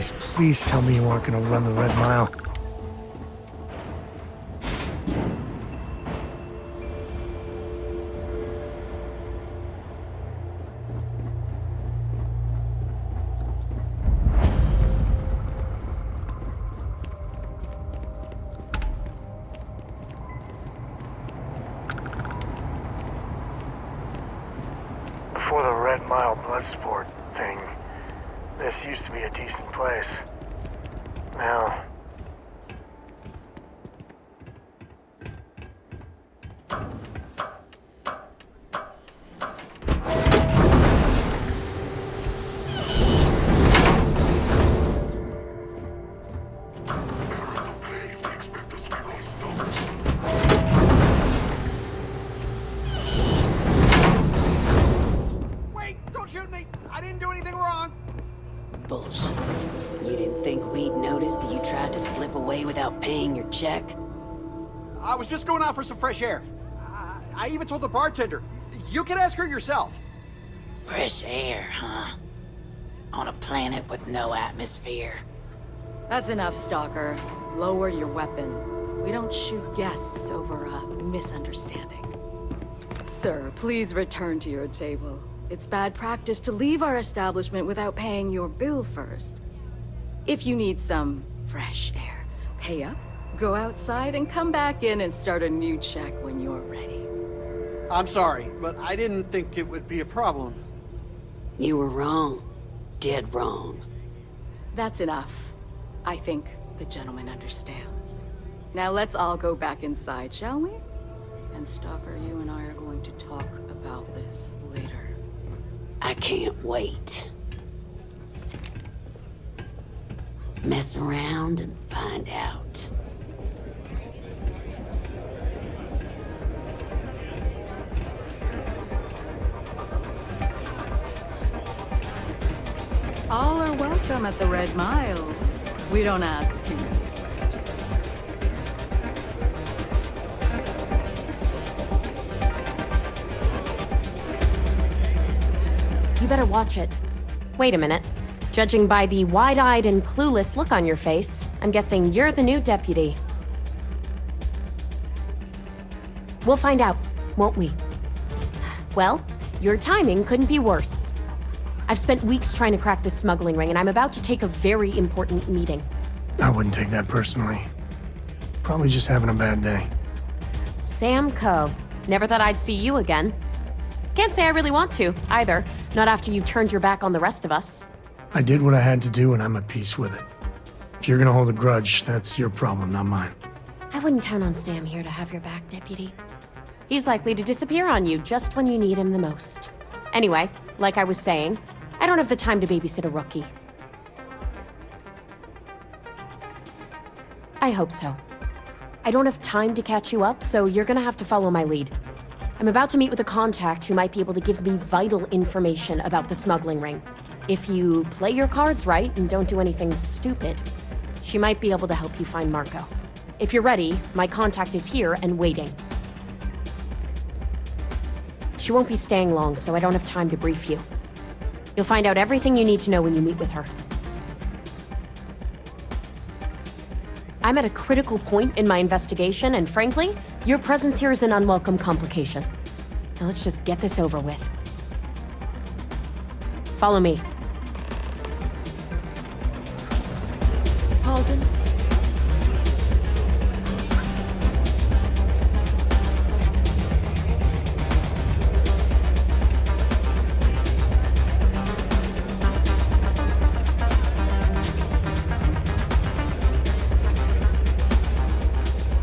please tell me you aren't gonna run the Red Mile. Before the Red Mile Bloodsport thing, this used to be a decent place. Now... Bullshit. You didn't think we'd notice that you tried to slip away without paying your check? I was just going out for some fresh air. I even told the bartender. You can ask her yourself. Fresh air, huh? On a planet with no atmosphere. That's enough, Stalker. Lower your weapon. We don't shoot guests over a misunderstanding. Sir, please return to your table. It's bad practice to leave our establishment without paying your bill first. If you need some fresh air, pay up, go outside, and come back in and start a new check when you're ready. I'm sorry, but I didn't think it would be a problem. You were wrong. Dead wrong. That's enough. I think the gentleman understands. Now let's all go back inside, shall we? And Stalker, you and I are going to talk about this later. I can't wait. Mess around and find out. All are welcome at the Red Mile. We don't ask too many questions. You better watch it. Wait a minute. Judging by the wide-eyed and clueless look on your face, I'm guessing you're the new deputy. We'll find out, won't we? Well, your timing couldn't be worse. I've spent weeks trying to crack this smuggling ring, and I'm about to take a very important meeting. I wouldn't take that personally. Probably just having a bad day. Sam Coe. Never thought I'd see you again. Can't say I really want to, either. Not after you turned your back on the rest of us. I did what I had to do, and I'm at peace with it. If you're gonna hold a grudge, that's your problem, not mine. I wouldn't count on Sam here to have your back, Deputy. He's likely to disappear on you just when you need him the most. Anyway, like I was saying, I don't have the time to babysit a rookie. I hope so. I don't have time to catch you up, so you're gonna have to follow my lead. I'm about to meet with a contact who might be able to give me vital information about the smuggling ring. If you play your cards right and don't do anything stupid, she might be able to help you find Marco. If you're ready, my contact is here and waiting. She won't be staying long, so I don't have time to brief you. You'll find out everything you need to know when you meet with her. I'm at a critical point in my investigation, and frankly, your presence here is an unwelcome complication. Now let's just get this over with. Follow me. Halden?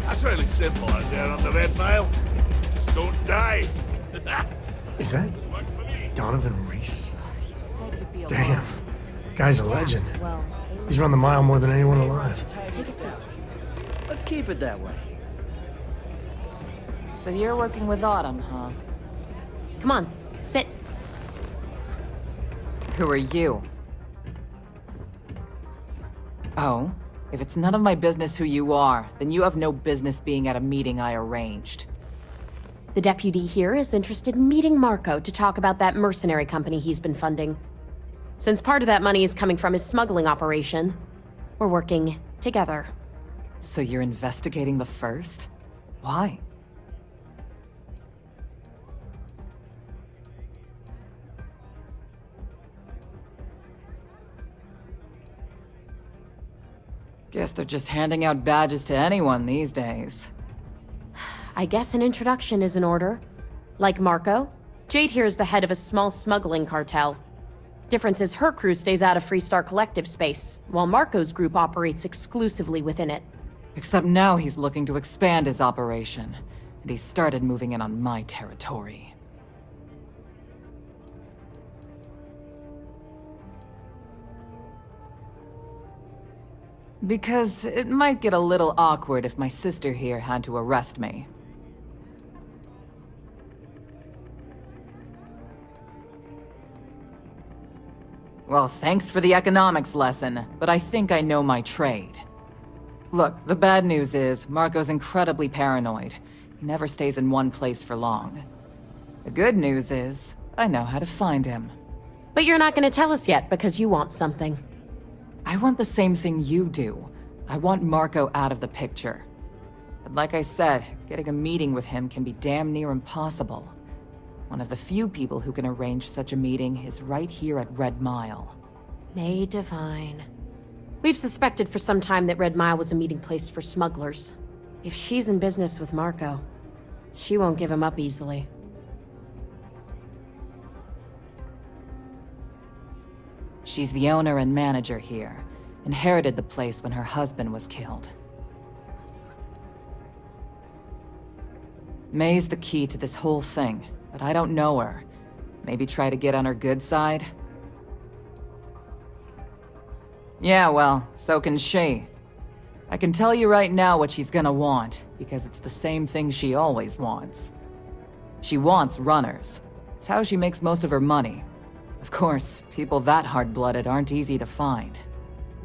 That's really simple out there on the Red Mile. Just don't die. Is that Donovan Reese? You said you'd be Damn. Guy's a legend. Well, He's run the mile more than anyone alive. take a seat. Let's keep it that way. So you're working with Autumn, huh? Come on, sit. Who are you? Oh, if it's none of my business who you are, then you have no business being at a meeting I arranged. The deputy here is interested in meeting Marco to talk about that mercenary company he's been funding. Since part of that money is coming from his smuggling operation, we're working together. So you're investigating the first? Why? Guess they're just handing out badges to anyone these days. I guess an introduction is in order. Like Marco, Jade here is the head of a small smuggling cartel. Difference is her crew stays out of Freestar Collective space, while Marco's group operates exclusively within it. Except now he's looking to expand his operation, and he's started moving in on my territory. Because it might get a little awkward if my sister here had to arrest me. Well, thanks for the economics lesson, but I think I know my trade. Look, the bad news is, Marco's incredibly paranoid. He never stays in one place for long. The good news is, I know how to find him. But you're not gonna tell us yet because you want something. I want the same thing you do. I want Marco out of the picture. But like I said, getting a meeting with him can be damn near impossible. One of the few people who can arrange such a meeting is right here at Red Mile. Mei Devine. We've suspected for some time that Red Mile was a meeting place for smugglers. If she's in business with Marco, she won't give him up easily. She's the owner and manager here. Inherited the place when her husband was killed. May's the key to this whole thing, but I don't know her. Maybe try to get on her good side? Yeah, well, so can she. I can tell you right now what she's gonna want, because it's the same thing she always wants. She wants runners. It's how she makes most of her money. Of course, people that hard-blooded aren't easy to find.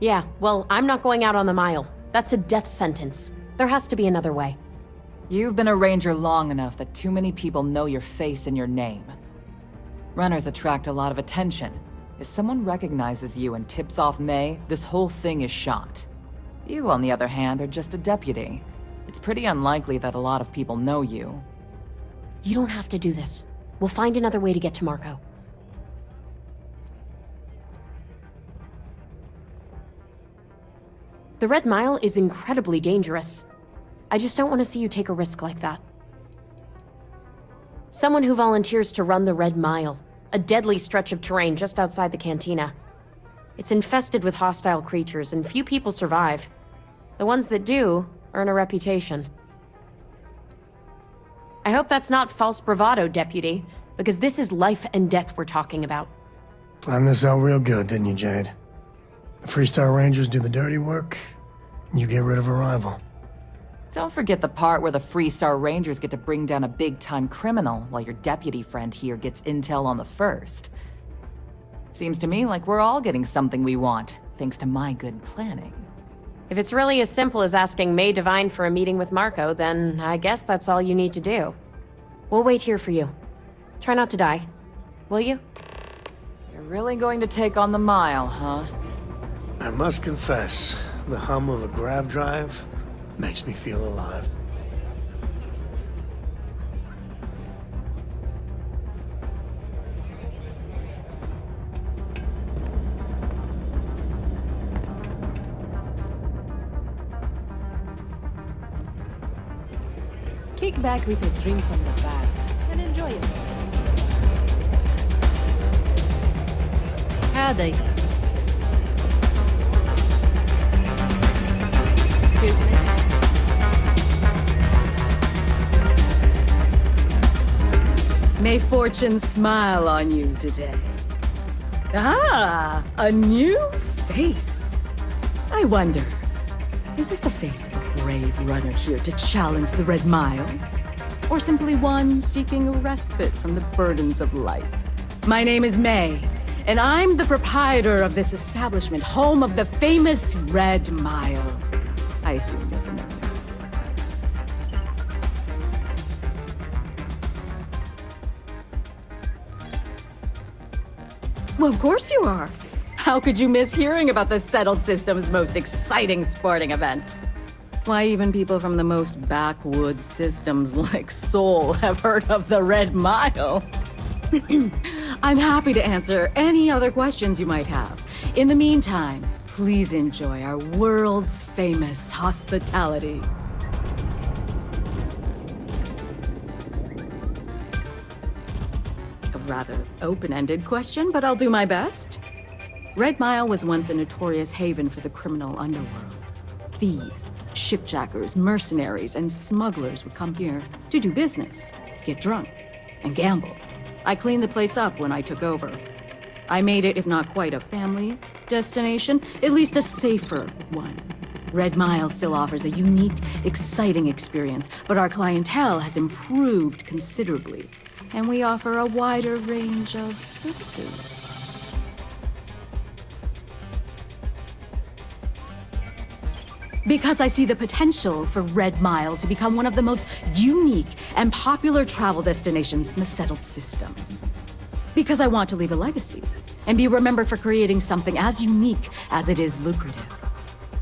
Yeah, well, I'm not going out on the mile. That's a death sentence. There has to be another way. You've been a ranger long enough that too many people know your face and your name. Runners attract a lot of attention. If someone recognizes you and tips off Mei, this whole thing is shot. You, on the other hand, are just a deputy. It's pretty unlikely that a lot of people know you. You don't have to do this. We'll find another way to get to Marco. The Red Mile is incredibly dangerous. I just don't want to see you take a risk like that. Someone who volunteers to run the Red Mile, a deadly stretch of terrain just outside the cantina. It's infested with hostile creatures, and few people survive. The ones that do earn a reputation. I hope that's not false bravado, Deputy, because this is life and death we're talking about. Planned this out real good, didn't you, Jade? The Freestar Rangers do the dirty work, and you get rid of a rival. Don't forget the part where the Freestar Rangers get to bring down a big-time criminal while your deputy friend here gets intel on the first. Seems to me like we're all getting something we want, thanks to my good planning. If it's really as simple as asking Mei Devine for a meeting with Marco, then I guess that's all you need to do. We'll wait here for you. Try not to die, will you? You're really going to take on the mile, huh? I must confess, the hum of a grav drive makes me feel alive. Kick back with a drink from the bar and enjoy yourself. Howdy. Excuse me. May fortune smile on you today. Ah, a new face. I wonder, is this the face of a brave runner here to challenge the Red Mile? Or simply one seeking a respite from the burdens of life? My name is Mei, and I'm the proprietor of this establishment, home of the famous Red Mile. I assume you're familiar. Well, of course you are. How could you miss hearing about the Settled System's most exciting sporting event? Why, even people from the most backwoods systems like Sol have heard of the Red Mile. I'm happy to answer any other questions you might have. In the meantime, please enjoy our world's famous hospitality. A rather open-ended question, but I'll do my best. Red Mile was once a notorious haven for the criminal underworld. Thieves, shipjackers, mercenaries, and smugglers would come here to do business, get drunk, and gamble. I cleaned the place up when I took over. I made it, if not quite a family destination, at least a safer one. Red Mile still offers a unique, exciting experience, but our clientele has improved considerably, and we offer a wider range of services. Because I see the potential for Red Mile to become one of the most unique and popular travel destinations in the Settled Systems. Because I want to leave a legacy and be remembered for creating something as unique as it is lucrative.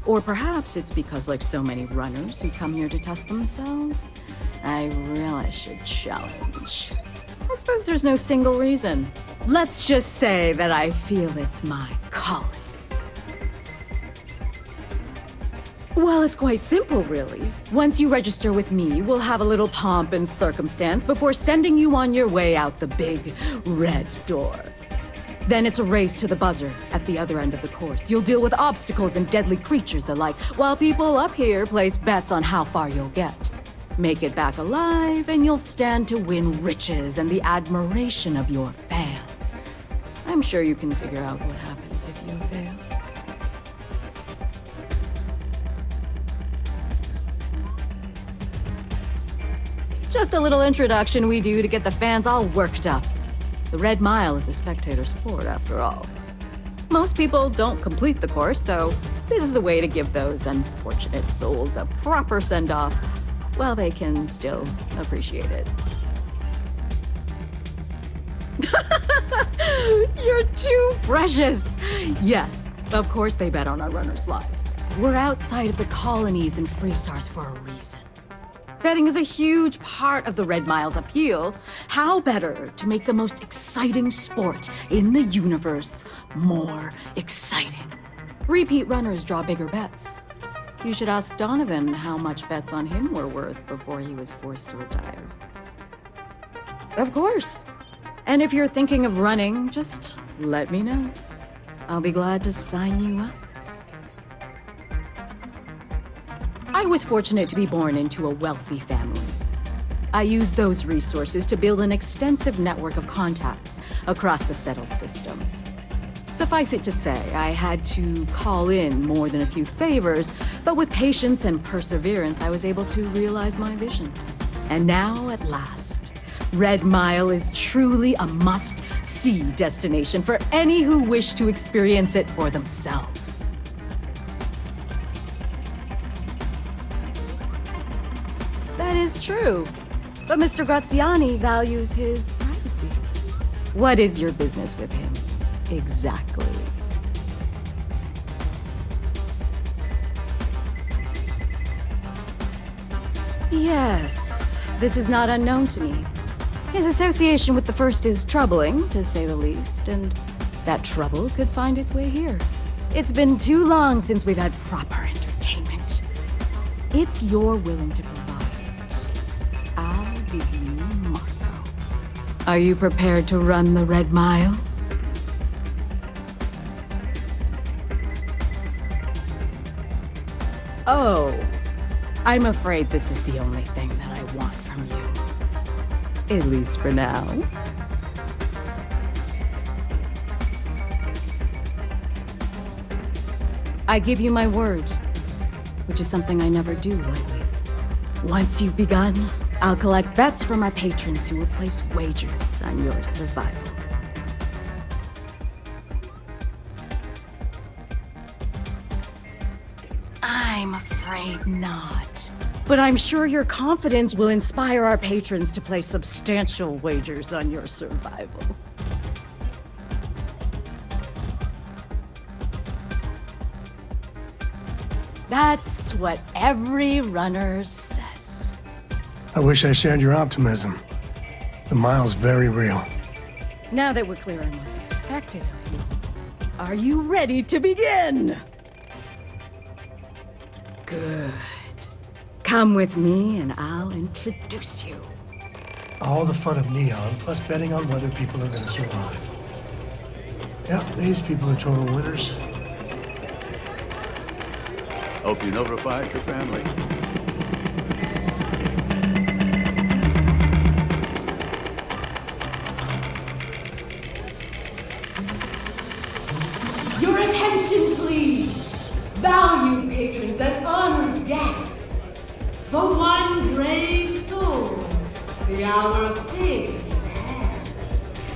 Or perhaps it's because, like so many runners who come here to test themselves, I relish a challenge. I suppose there's no single reason. Let's just say that I feel it's my calling. Well, it's quite simple, really. Once you register with me, we'll have a little pomp and circumstance before sending you on your way out the big red door. Then it's a race to the buzzer at the other end of the course. You'll deal with obstacles and deadly creatures alike, while people up here place bets on how far you'll get. Make it back alive, and you'll stand to win riches and the admiration of your fans. I'm sure you can figure out what happens if you fail. Just a little introduction we do to get the fans all worked up. The Red Mile is a spectator sport, after all. Most people don't complete the course, so this is a way to give those unfortunate souls a proper send-off while they can still appreciate it. You're too precious! Yes, of course they bet on our runners' lives. We're outside of the colonies and Freestars for a reason. Betting is a huge part of the Red Mile's appeal. How better to make the most exciting sport in the universe more exciting? Repeat runners draw bigger bets. You should ask Donovan how much bets on him were worth before he was forced to retire. Of course. And if you're thinking of running, just let me know. I'll be glad to sign you up. I was fortunate to be born into a wealthy family. I used those resources to build an extensive network of contacts across the Settled Systems. Suffice it to say, I had to call in more than a few favors, but with patience and perseverance, I was able to realize my vision. And now, at last, Red Mile is truly a must-see destination for any who wish to experience it for themselves. That is true, but Mr. Graziani values his privacy. What is your business with him, exactly? Yes, this is not unknown to me. His association with the First is troubling, to say the least, and that trouble could find its way here. It's been too long since we've had proper entertainment. If you're willing to provide it, I'll give you Marco. Are you prepared to run the Red Mile? Oh, I'm afraid this is the only thing that I want from you. At least for now. I give you my word, which is something I never do lightly. Once you've begun, I'll collect bets from our patrons who will place wagers on your survival. I'm afraid not. But I'm sure your confidence will inspire our patrons to place substantial wagers on your survival. That's what every runner says. I wish I shared your optimism. The mile's very real. Now that we're clear on what's expected of you, are you ready to begin? Good. Come with me and I'll introduce you. All the fun of Neon, plus betting on whether people are gonna survive. Yep, these people are total winners. Hope you notified your family. Your attention, please. Valued patrons and honored guests. For one brave soul, the hour of fate is at hand.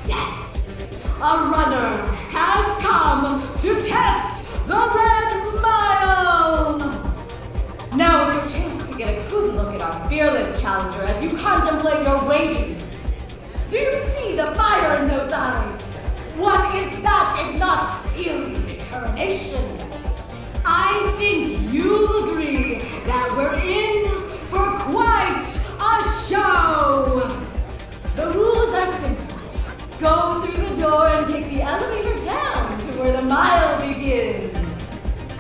Yes, a runner has come to test the Red Mile! Now is your chance to get a good look at our fearless challenger as you contemplate your wagers. Do you see the fire in those eyes? What is that if not steely determination? I think you'll agree that we're in for quite a show! The rules are simple. Go through the door and take the elevator down to where the mile begins.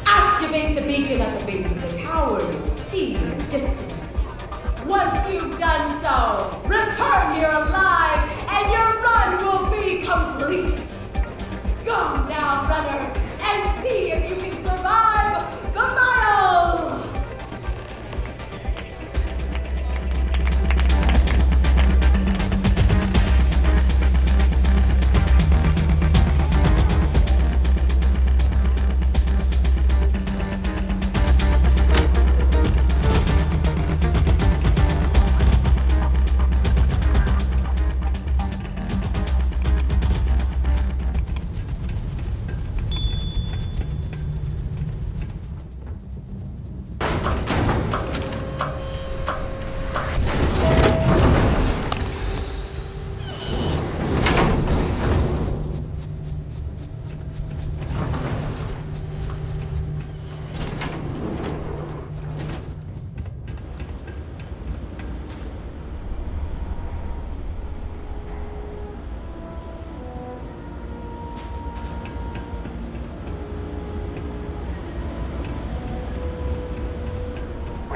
Activate the beacon at the base of the tower you'll see in the distance. Once you've done so, return here alive and your run will be complete. Go now, runner, and see if you can survive the mile!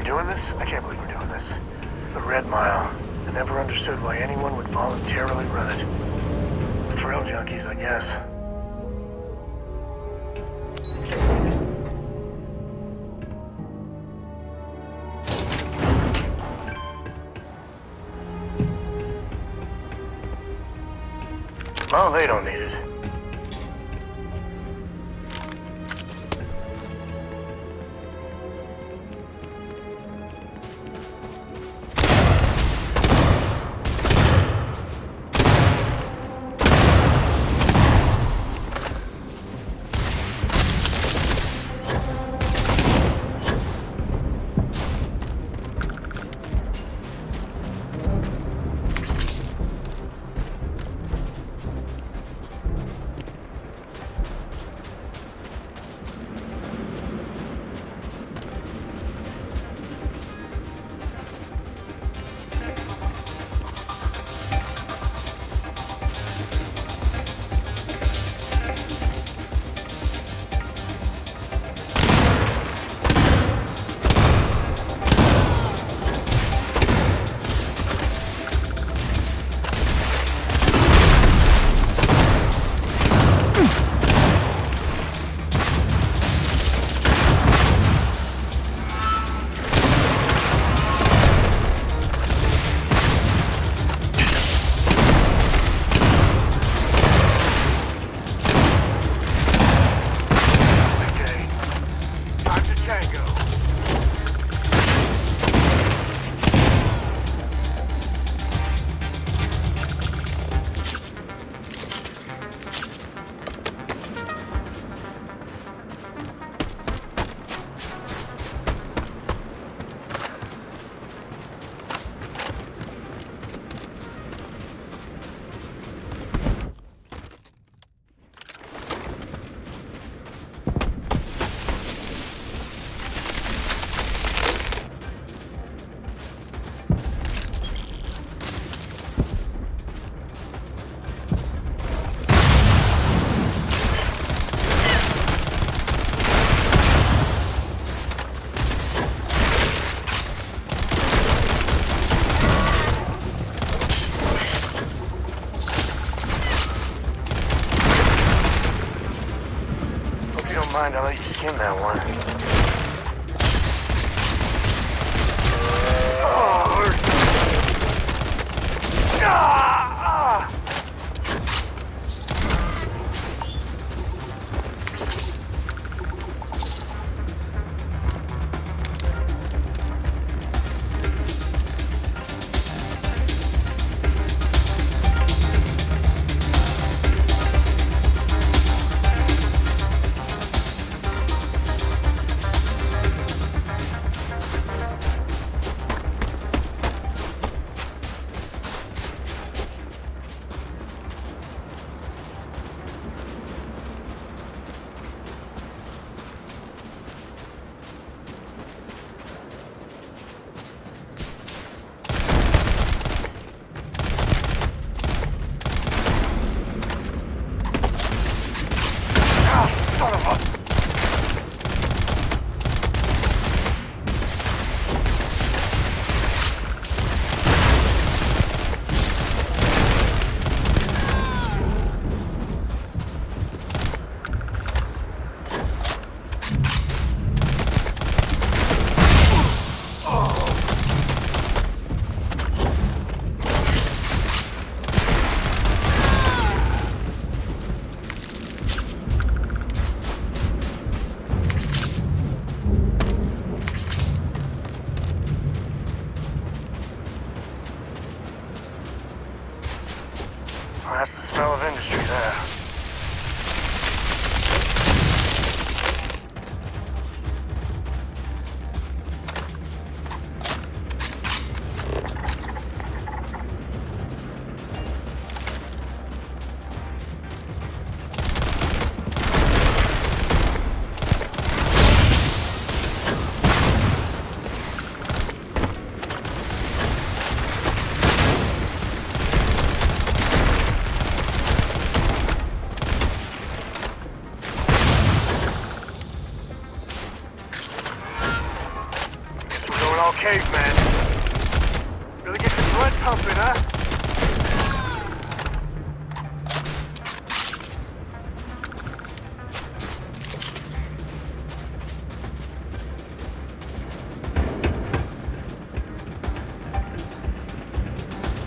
Doing this? I can't believe we're doing this. The Red Mile. I never understood why anyone would voluntarily run it. Thrill junkies, I guess. Oh, they don't need it. mind, I'll let you skin that one. That's the smell of industry there. Caveman. Really get your blood pumping, huh?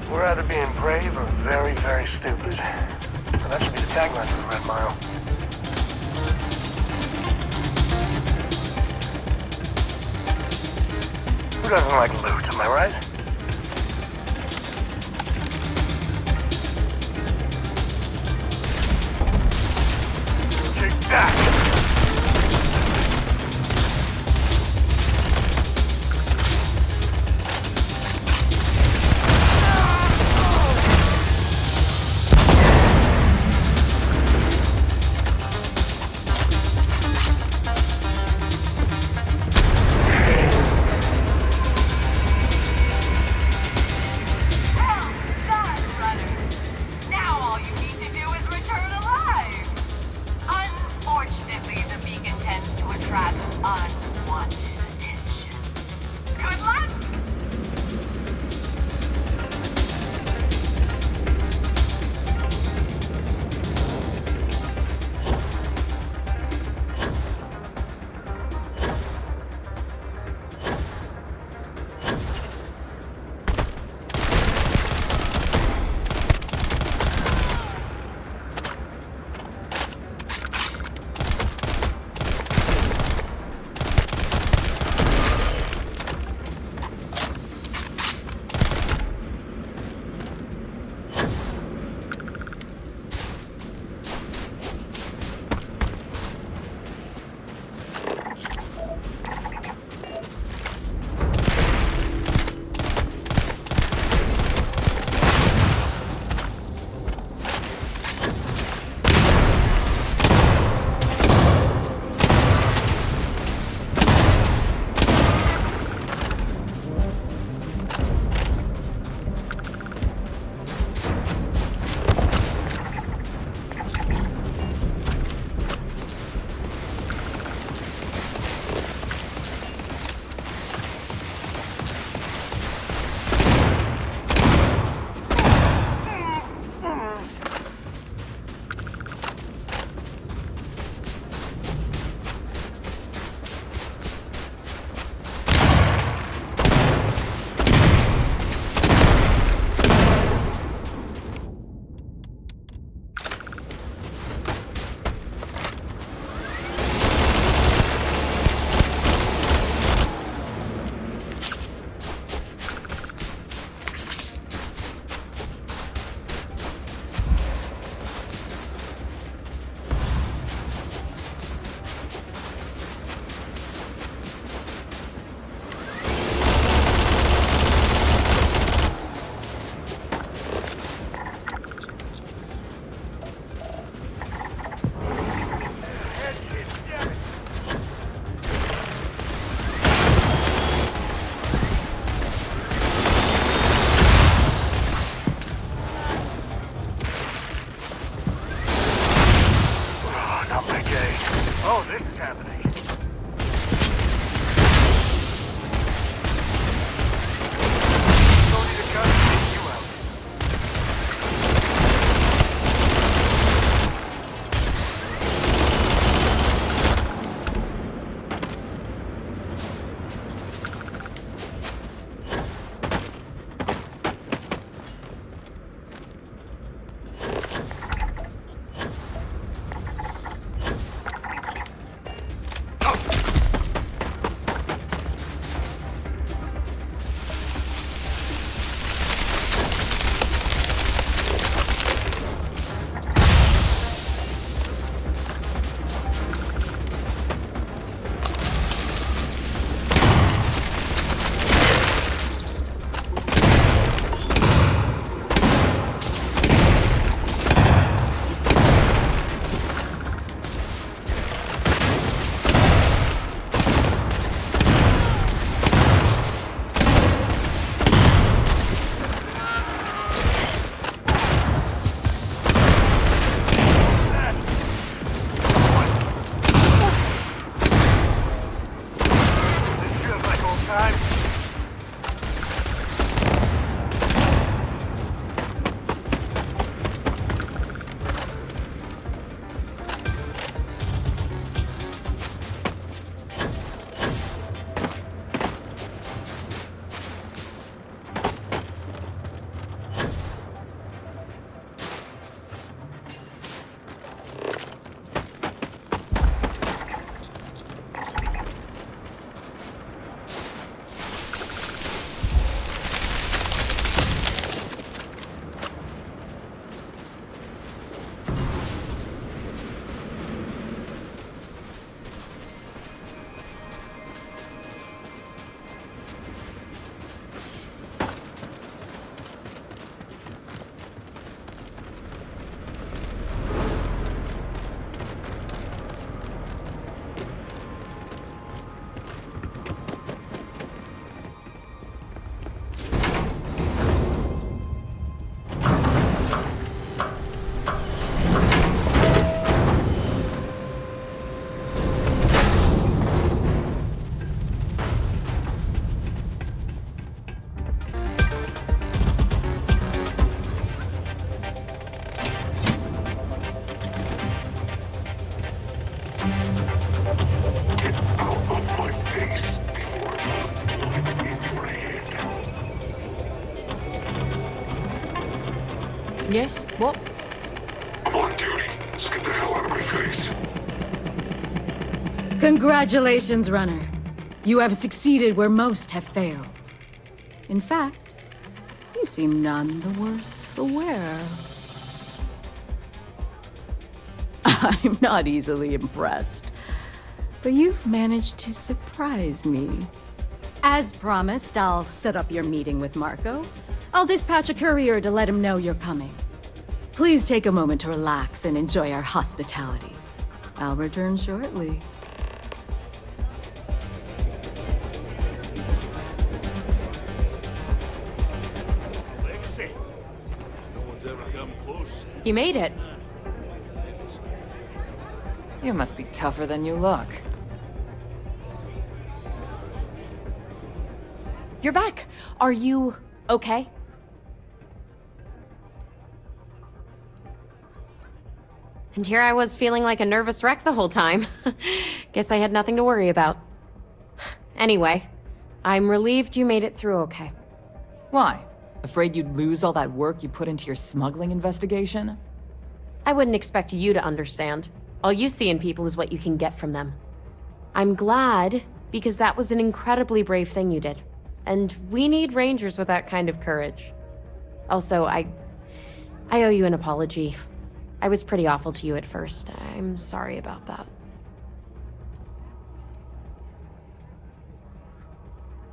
We're either being brave or very, very stupid. Well, that should be the tagline for the Red Mile. Who doesn't like loot, am I right? Take that! happening. Don't need a gun to take you out. Yes? What? I'm on duty, so get the hell out of my face. Congratulations, Runner. You have succeeded where most have failed. In fact, you seem none the worse for wear. I'm not easily impressed, but you've managed to surprise me. As promised, I'll set up your meeting with Marco. I'll dispatch a courier to let him know you're coming. Please take a moment to relax and enjoy our hospitality. I'll return shortly. Legacy. No one's ever come close. You made it. You must be tougher than you look. You're back. Are you okay? And here I was feeling like a nervous wreck the whole time. Guess I had nothing to worry about. Anyway, I'm relieved you made it through okay. Why? Afraid you'd lose all that work you put into your smuggling investigation? I wouldn't expect you to understand. All you see in people is what you can get from them. I'm glad, because that was an incredibly brave thing you did. And we need rangers with that kind of courage. Also, I owe you an apology. I was pretty awful to you at first. I'm sorry about that.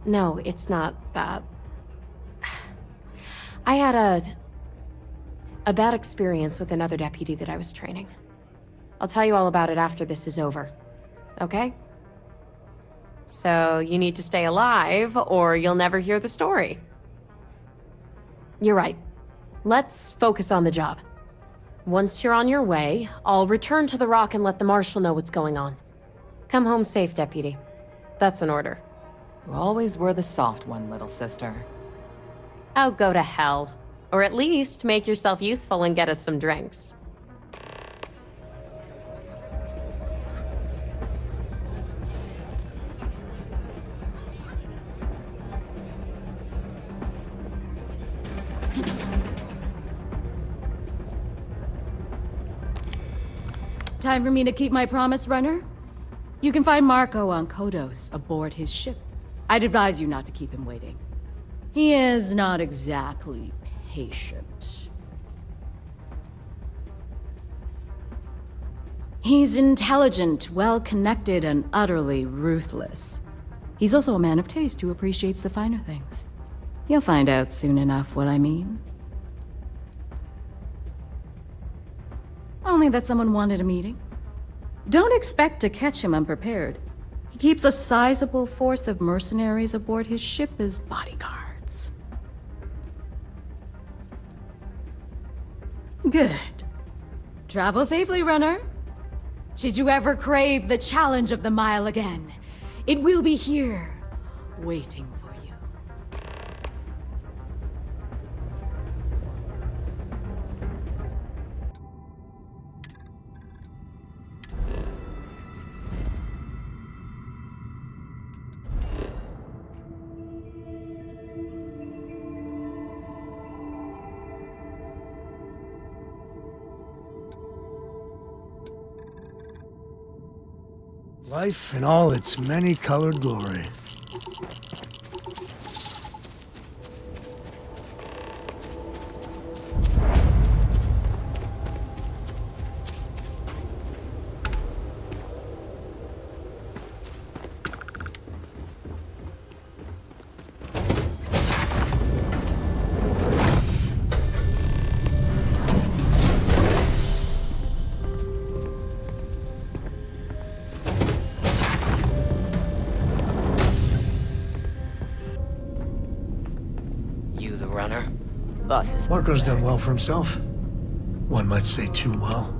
No, it's not that. I had a bad experience with another deputy that I was training. I'll tell you all about it after this is over. Okay? So, you need to stay alive, or you'll never hear the story. You're right. Let's focus on the job. Once you're on your way, I'll return to the Rock and let the Marshal know what's going on. Come home safe, Deputy. That's an order. You always were the soft one, little sister. Oh, go to hell. Or at least make yourself useful and get us some drinks. Time for me to keep my promise, Runner? You can find Marco on Codos, aboard his ship. I'd advise you not to keep him waiting. He is not exactly patient. He's intelligent, well-connected, and utterly ruthless. He's also a man of taste who appreciates the finer things. You'll find out soon enough what I mean. Only that someone wanted a meeting. Don't expect to catch him unprepared. He keeps a sizable force of mercenaries aboard his ship as bodyguards. Good. Travel safely, Runner. Should you ever crave the challenge of the mile again, it will be here, waiting for you. Life in all its many-colored glory. Marco's done well for himself. One might say too well.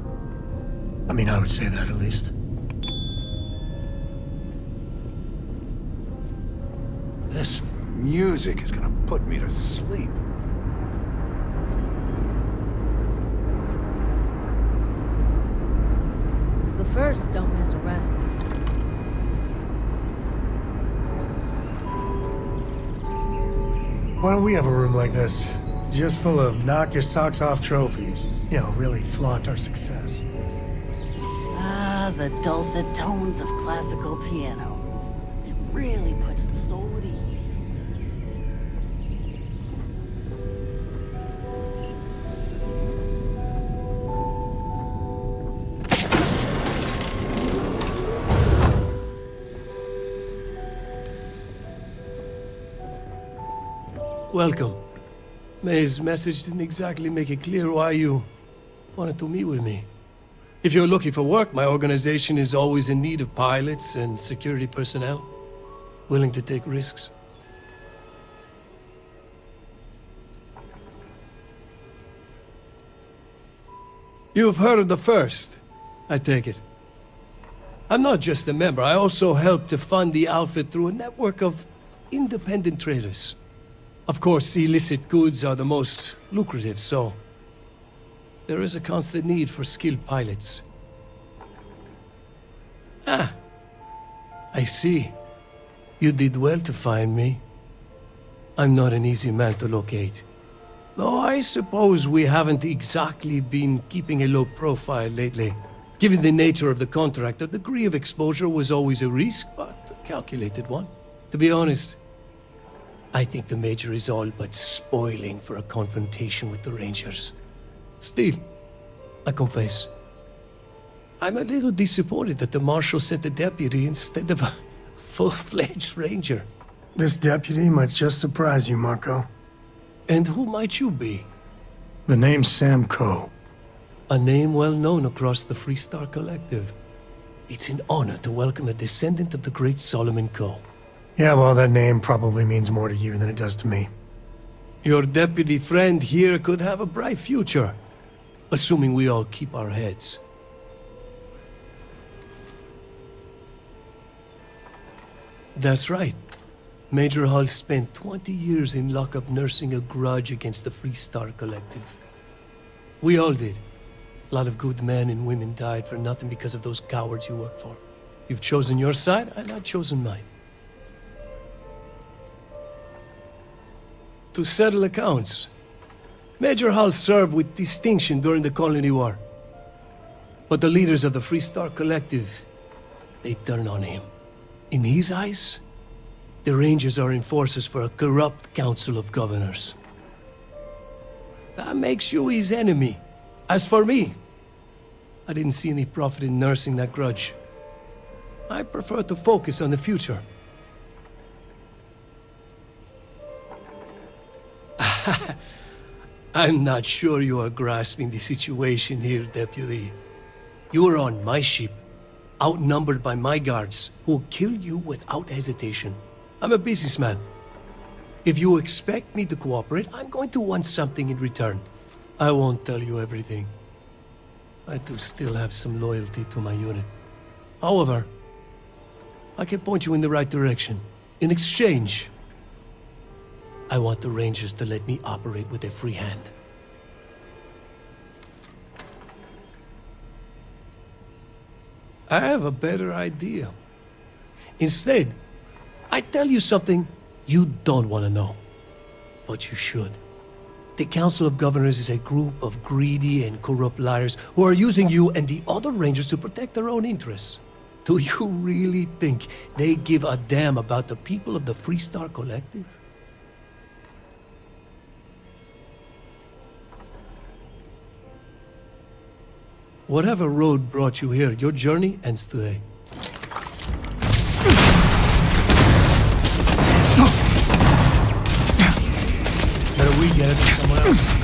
I mean, I would say that at least. This music is gonna put me to sleep. But first, don't mess around. Why don't we have a room like this? Just full of knock-your-socks-off trophies. You know, really flaunt our success. Ah, the dulcet tones of classical piano. It really puts the soul at ease. Welcome. Mei's message didn't exactly make it clear why you wanted to meet with me. If you're looking for work, my organization is always in need of pilots and security personnel, willing to take risks. You've heard of the First, I take it. I'm not just a member, I also help to fund the outfit through a network of independent traders. Of course, illicit goods are the most lucrative, so there is a constant need for skilled pilots. Ah, I see. You did well to find me. I'm not an easy man to locate. Though I suppose we haven't exactly been keeping a low profile lately. Given the nature of the contract, a degree of exposure was always a risk, but a calculated one. To be honest, I think the Major is all but spoiling for a confrontation with the Rangers. Still, I confess, I'm a little disappointed that the Marshal sent a deputy instead of a full-fledged Ranger. This deputy might just surprise you, Marco. And who might you be? The name's Sam Coe. A name well known across the Freestar Collective. It's an honor to welcome a descendant of the great Solomon Coe. Yeah, well, that name probably means more to you than it does to me. Your deputy friend here could have a bright future, assuming we all keep our heads. That's right. Major Hull spent 20 years in lockup nursing a grudge against the Freestar Collective. We all did. A lot of good men and women died for nothing because of those cowards you work for. You've chosen your side, and I've chosen mine. To settle accounts, Major Hull served with distinction during the Colony War. But the leaders of the Freestar Collective, they turned on him. In his eyes, the Rangers are enforcers for a corrupt Council of Governors. That makes you his enemy. As for me, I didn't see any profit in nursing that grudge. I prefer to focus on the future. I'm not sure you are grasping the situation here, Deputy. You are on my ship, outnumbered by my guards, who will kill you without hesitation. I'm a businessman. If you expect me to cooperate, I'm going to want something in return. I won't tell you everything. I do still have some loyalty to my unit. However, I can point you in the right direction. In exchange, I want the Rangers to let me operate with a free hand. I have a better idea. Instead, I tell you something you don't want to know. But you should. The Council of Governors is a group of greedy and corrupt liars who are using you and the other Rangers to protect their own interests. Do you really think they give a damn about the people of the Freestar Collective? Whatever road brought you here, your journey ends today. Better we get it than someone else.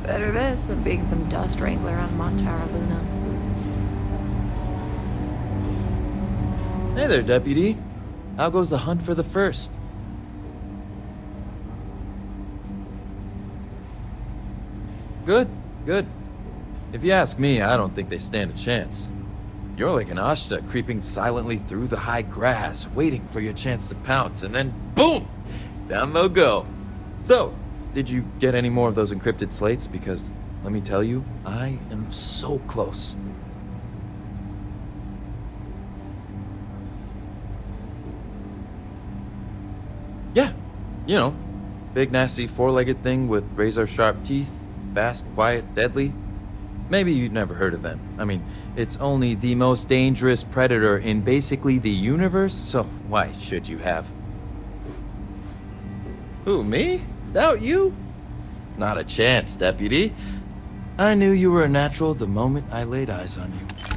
Better this than being some dust wrangler on Montara Luna. Hey there, Deputy. How goes the hunt for the first? Good, good. If you ask me, I don't think they stand a chance. You're like an Ashta creeping silently through the high grass, waiting for your chance to pounce, and then boom! Down they'll go. So, did you get any more of those encrypted slates? Because let me tell you, I am so close. Yeah, you know, big nasty four-legged thing with razor-sharp teeth, fast, quiet, deadly. Maybe you've never heard of them. I mean, it's only the most dangerous predator in basically the universe, so why should you have? Who, me? Doubt you? Not a chance, deputy. I knew you were a natural the moment I laid eyes on you.